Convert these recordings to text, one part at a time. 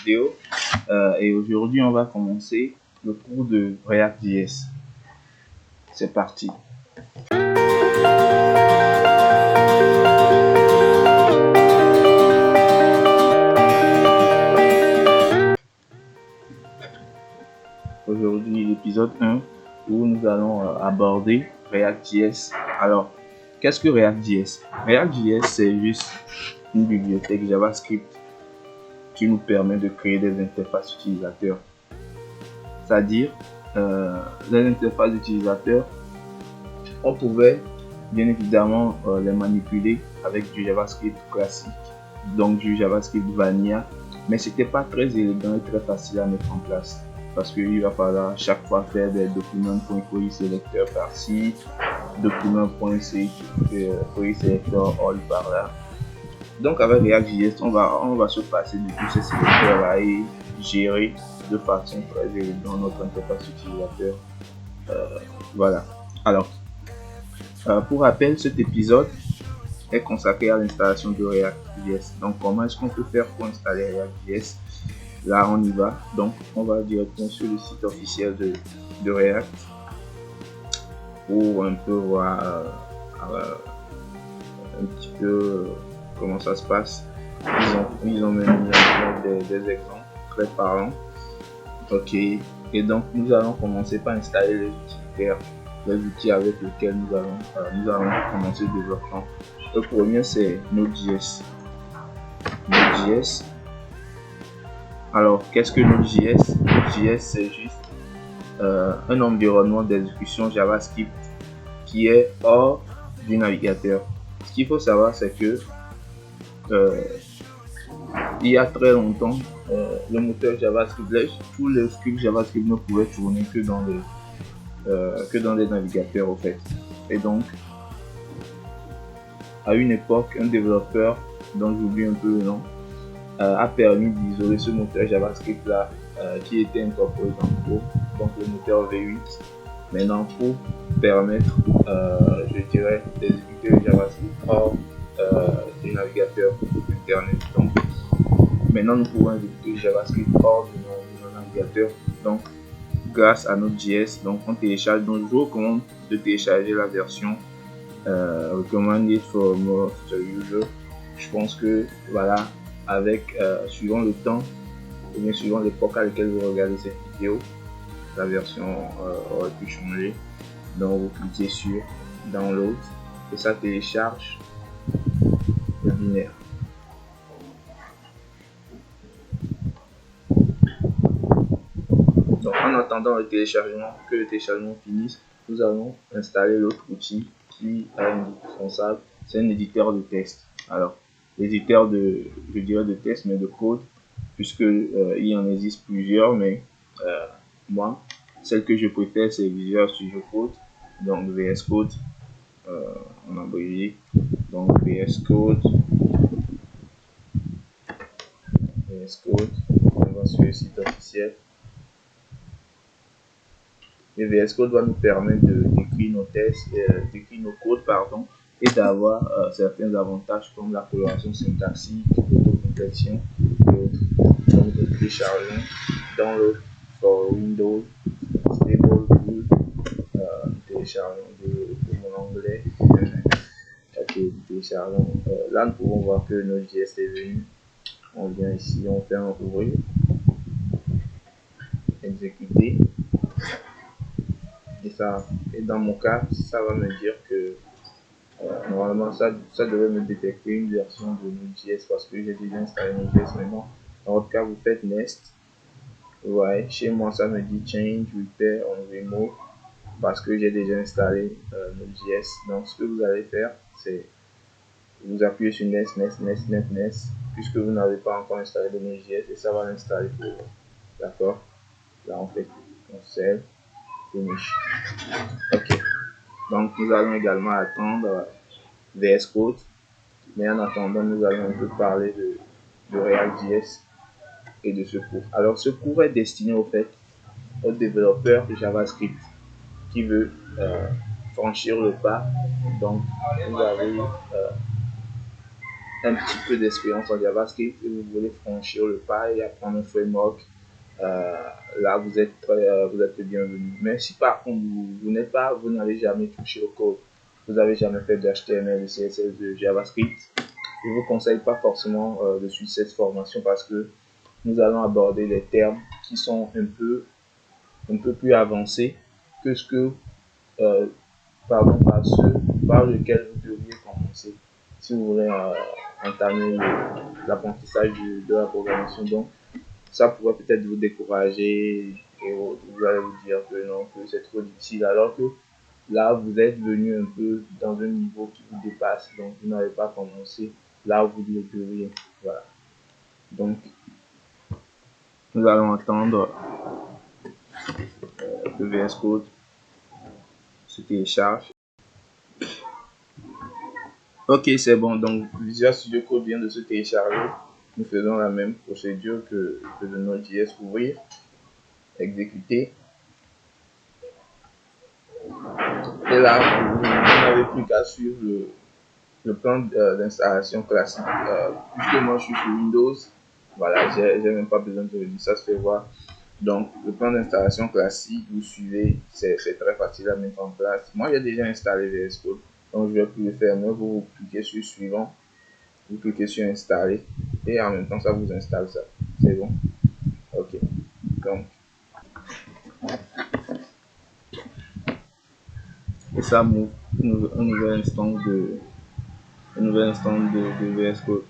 vidéo. Et aujourd'hui, on va commencer le cours de React.js. C'est parti. Aujourd'hui, l'épisode 1 où nous allons aborder React.js. Alors, qu'est-ce que React.js? React.js, c'est juste une bibliothèque JavaScript qui nous permet de créer des interfaces utilisateurs. C'est-à-dire, les interfaces utilisateurs, on pouvait bien évidemment les manipuler avec du JavaScript classique, donc du JavaScript vanilla, mais c'était pas très élégant et très facile à mettre en place parce qu'il va falloir chaque fois faire des documents.query selector par-ci, document.query selector all par-là. Donc avec React.js, on va se passer de tous ces sélecteurs-là et gérer de façon très élégante notre interface utilisateur. Voilà. Alors, pour rappel, cet épisode est consacré à l'installation de React.js. Donc, comment est-ce qu'on peut faire pour installer React.js? Là, on y va. Donc, on va directement sur le site officiel de React pour un peu voir un petit peu comment ça se passe. Ils ont même mis en place des exemples très parlants. Ok. Et donc, nous allons commencer par installer les utilitaires, les outils avec lesquels nous allons commencer le développement. Le premier, c'est Node.js. Node.js. Alors, qu'est-ce que Node.js? Node.js, c'est juste un environnement d'exécution JavaScript qui est hors du navigateur. Ce qu'il faut savoir, c'est que il y a très longtemps, le moteur JavaScript, tous les scripts JavaScript ne pouvaient tourner que dans les navigateurs au fait. Et donc, à une époque, un développeur, dont j'oublie un peu le nom, a permis d'isoler ce moteur JavaScript là qui était incorporé dans le code, donc le moteur V8. Maintenant, pour permettre, je dirais, d'exécuter le JavaScript hors du navigateur internet. Donc, maintenant, nous pouvons exécuter le JavaScript hors de nos navigateurs. Donc, grâce à Node.js, donc on télécharge. Donc, je vous recommande de télécharger la version recommended for most users. Je pense que voilà, avec suivant le temps ou bien suivant l'époque à laquelle vous regardez cette vidéo, la version aurait pu changer. Donc vous cliquez sur download et ça télécharge le binaire. Donc en attendant que le téléchargement finisse, nous allons installer l'autre outil qui est indispensable, c'est un éditeur de texte. Alors, l'éditeur de texte, mais de code, puisque il en existe plusieurs, mais moi, celle que je préfère, c'est Visual Studio Code, donc VS Code, en abrégé, donc VS Code, on va sur le site officiel. Et VS Code va nous permettre d'écrire nos tests, d'écrire nos codes, et d'avoir certains avantages comme la coloration syntaxique, l'auto-complétion et autres. Donc, nous téléchargeons Download for Windows, Stable Tool, téléchargeons de mon anglais. Ok, téléchargeons. Là, nous pouvons voir que Node.js est venu. On vient ici, on fait un ouvrir, exécuter. Et dans mon cas, ça va me dire que normalement ça devait me détecter une version de Node.js parce que j'ai déjà installé Node.js maintenant. Dans votre cas, vous faites Next. Ouais, chez moi, ça me dit Change, Repair, on Remove parce que j'ai déjà installé Node.js. Donc, ce que vous allez faire, c'est vous appuyez sur Next, puisque vous n'avez pas encore installé de Node.js et ça va l'installer pour vous. D'accord? Là, on fait Cancel. Finish. Ok, donc nous allons également attendre VS Code, mais en attendant nous allons un peu parler de React.js et de ce cours. Alors ce cours est destiné au fait aux développeurs de JavaScript qui veut franchir le pas. Donc vous avez un petit peu d'expérience en JavaScript et vous voulez franchir le pas et apprendre un framework, là vous êtes le bienvenu. Mais si par contre vous n'avez jamais touché au code, vous n'avez jamais fait de HTML, de CSS, de JavaScript, je ne vous conseille pas forcément de suivre cette formation parce que nous allons aborder des termes qui sont un peu plus avancés que ce que par lequel vous devriez commencer si vous voulez entamer l'apprentissage de la programmation. Donc, ça pourrait peut-être vous décourager et vous allez vous dire que non, que c'est trop difficile, alors que là, vous êtes venu un peu dans un niveau qui vous dépasse, donc vous n'avez pas commencé là où vous devriez. Voilà. Donc, nous allons attendre que VS Code se télécharge. Ok, c'est bon. Donc, Visual Studio Code vient de se télécharger. Nous faisons la même procédure que le Node.js. Ouvrir, exécuter. Et là, vous n'avez plus qu'à suivre le plan d'installation classique. Puisque moi, je suis sur Windows, voilà, j'ai même pas besoin de dire ça, se fait voir. Donc, le plan d'installation classique, vous suivez, c'est très facile à mettre en place. Moi, j'ai déjà installé VS Code, donc je vais plus le faire. Mais vous cliquez sur suivant, vous cliquez sur installer, et en même temps, ça vous installe ça. C'est bon? Ok. Donc, et ça m'ouvre un nouvel instance de VS Code.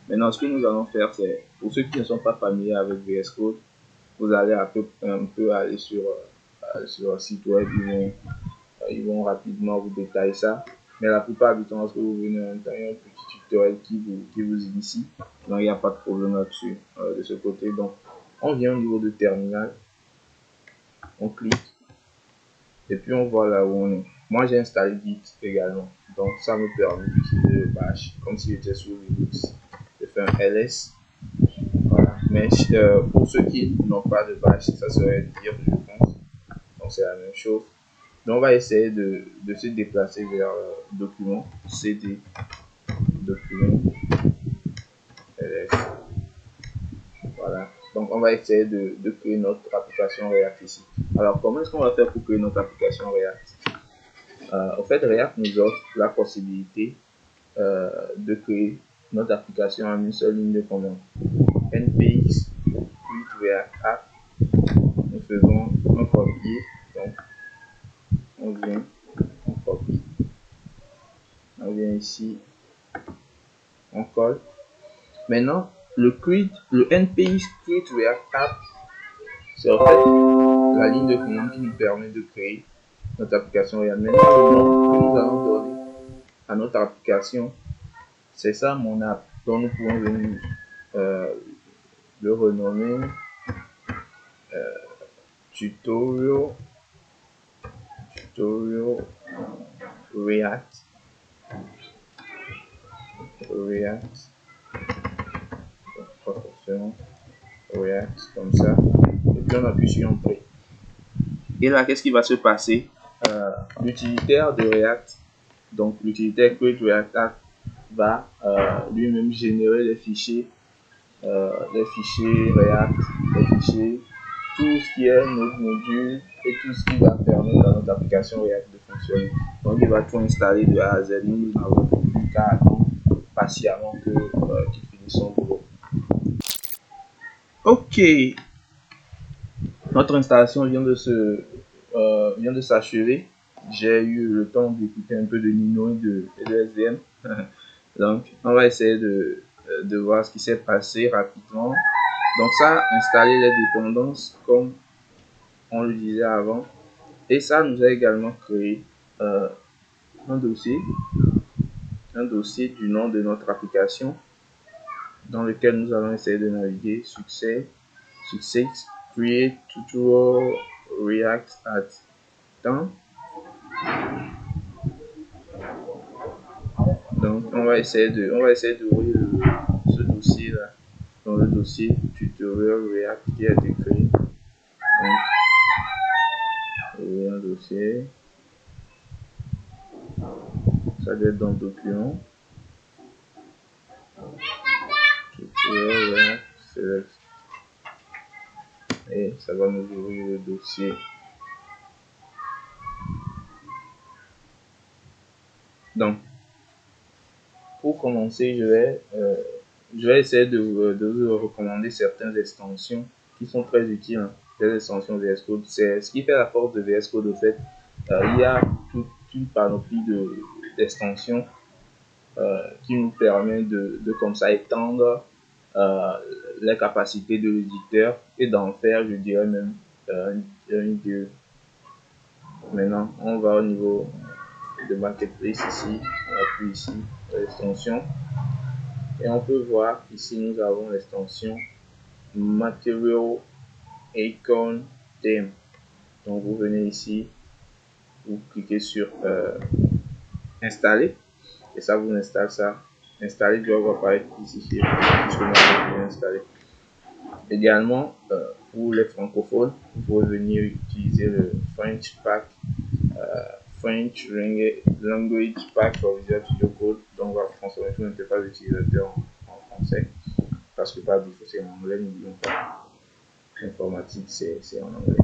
Maintenant, ce que nous allons faire, c'est, pour ceux qui ne sont pas familiers avec VS Code, vous allez un peu aller sur un site web, ils vont rapidement vous détailler ça. Mais la plupart du temps, lorsque vous venez à l'intérieur, un petit tutoriel qui vous initie. Donc, il n'y a pas de problème là-dessus, de ce côté. Donc, on vient au niveau de terminal, on clique, et puis on voit là où on est. Moi, j'ai installé Git également. Donc, ça me permet d'utiliser le bash, comme si j'étais sur Linux. Je fais un ls. Voilà. Mais pour ceux qui n'ont pas de bash, ça serait dire, je pense. Donc, c'est la même chose. Donc, on va essayer de se déplacer vers le document cd document ls. Voilà. Donc, on va essayer de créer notre application React ici. Alors, comment est-ce qu'on va faire pour créer notre application React? En fait, React nous offre la possibilité de créer notre application en une seule ligne de commande. npx create React app. Nous faisons un copier. Donc, on vient, on copie. On vient ici, on colle. Maintenant, le npx create React app, c'est en fait la ligne de commande qui nous permet de créer notre application React. Maintenant, le nom que nous allons donner à notre application, c'est ça mon app. Donc, nous pouvons venir le renommer tutorial React React comme ça, et puis on appuie sur Entrée. Et là, qu'est-ce qui va se passer? L'utilitaire de React, donc l'utilitaire Create React App, va lui-même générer les fichiers React, les fichiers, tout ce qui est notre module et tout ce qui va permettre à notre application React de fonctionner. Donc il va tout installer de A à Z. Nous n'avons plus qu'à attendre patiemment qu'il finisse son boulot. Ok, notre installation vient de s'achever. J'ai eu le temps d'écouter un peu de Nino et de SVM. Donc, on va essayer de voir ce qui s'est passé rapidement. Donc, ça a installé les dépendances comme on le disait avant. Et ça nous a également créé un dossier du nom de notre application dans lequel nous allons essayer de naviguer. Success, create tutorial React at temps. Donc, on va essayer d'ouvrir ce dossier là, dans le dossier tutorial React qui a été créé. Donc, ouvrir un dossier. Ça doit être dans le document. Select. Et ça va nous ouvrir le dossier. Donc, pour commencer, je vais essayer de vous recommander certaines extensions qui sont très utiles. Hein. Les extensions VS Code, c'est ce qui fait la force de VS Code. Au fait, il y a toute une panoplie d'extensions qui nous permet de comme ça étendre les capacités de l'éditeur et d'en faire, je dirais même, une dieu. Maintenant, on va au niveau de Marketplace ici, on appuie ici, l'extension. Et on peut voir ici, nous avons l'extension Material Icon Theme. Donc, vous venez ici, vous cliquez sur Installer. Et ça vous installe ça. Installer doit apparaître ici puisque nous avons installé. Également, pour les francophones, vous pouvez venir utiliser le French Pack, French Language Pack for Visual Studio Code. Donc, on va transformer tout l'interface utilisateur en français. Parce que par défaut, c'est en anglais, n'oublions pas. L'informatique, c'est en anglais.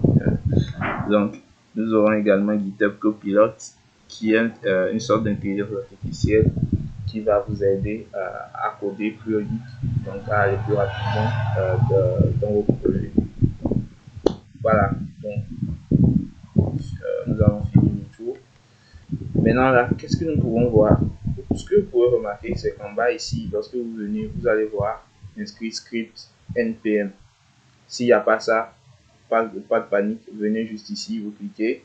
Donc, nous aurons également GitHub Copilot, qui est une sorte d'intelligence artificielle qui va vous aider à coder plus vite, donc à aller plus rapidement dans vos projets. Voilà, donc nous avons fini le tour. Maintenant là, qu'est-ce que nous pouvons voir? Ce que vous pouvez remarquer, c'est qu'en bas ici, lorsque vous venez, vous allez voir inscrit script npm. S'il n'y a pas ça, pas de panique, venez juste ici, vous cliquez.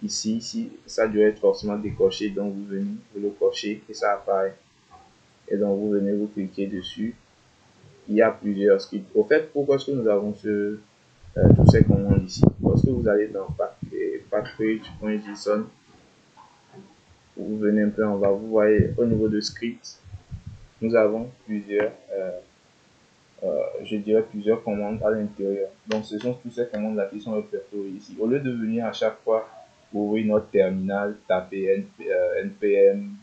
Ici, si ça doit être forcément décoché, donc vous venez, vous le cochez et ça apparaît. Et donc vous venez, vous cliquez dessus. Il y a plusieurs scripts. Au fait, pourquoi est-ce que nous avons tous ces commandes ici? Lorsque vous allez dans packpage.json, vous venez un peu en bas, vous voyez au niveau de script, nous avons plusieurs, je dirais plusieurs commandes à l'intérieur. Donc ce sont toutes ces commandes là qui sont répertoriées ici. Au lieu de venir à chaque fois ouvrir notre terminal, taper npm,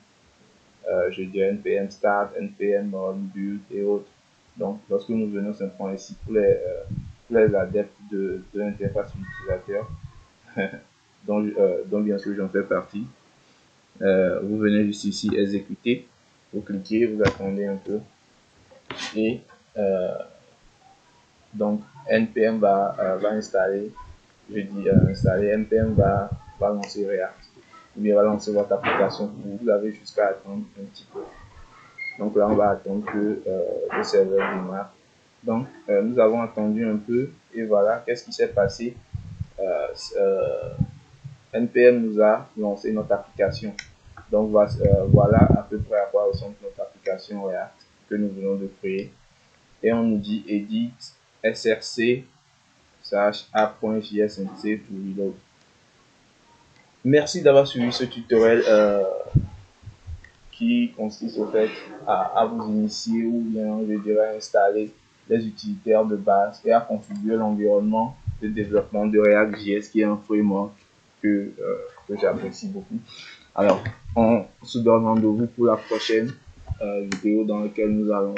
je dirais npm start, npm run, build et autres. Donc lorsque nous venons simplement ici pour les adeptes de l'interface utilisateur, dont bien sûr j'en fais partie, vous venez juste ici exécuter, vous cliquez, vous attendez un peu et donc npm va installer, je dis installer, npm va lancer React ou bien va lancer votre application. Vous avez jusqu'à attendre un petit peu. Donc là on va attendre que le serveur démarre. Donc nous avons attendu un peu et voilà qu'est-ce qui s'est passé. npm nous a lancé notre application. Donc voilà à peu près à quoi ressemble notre application React que nous venons de créer. Et on nous dit edit src app.jsnc to reload. Merci d'avoir suivi ce tutoriel qui consiste au fait à vous initier ou bien je dirais installer les utilitaires de base et à configurer l'environnement de développement de React.js qui est un framework que j'apprécie beaucoup. Alors, on se donne rendez-vous pour la prochaine vidéo dans laquelle nous allons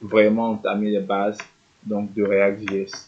vraiment entamer les bases donc de React.js.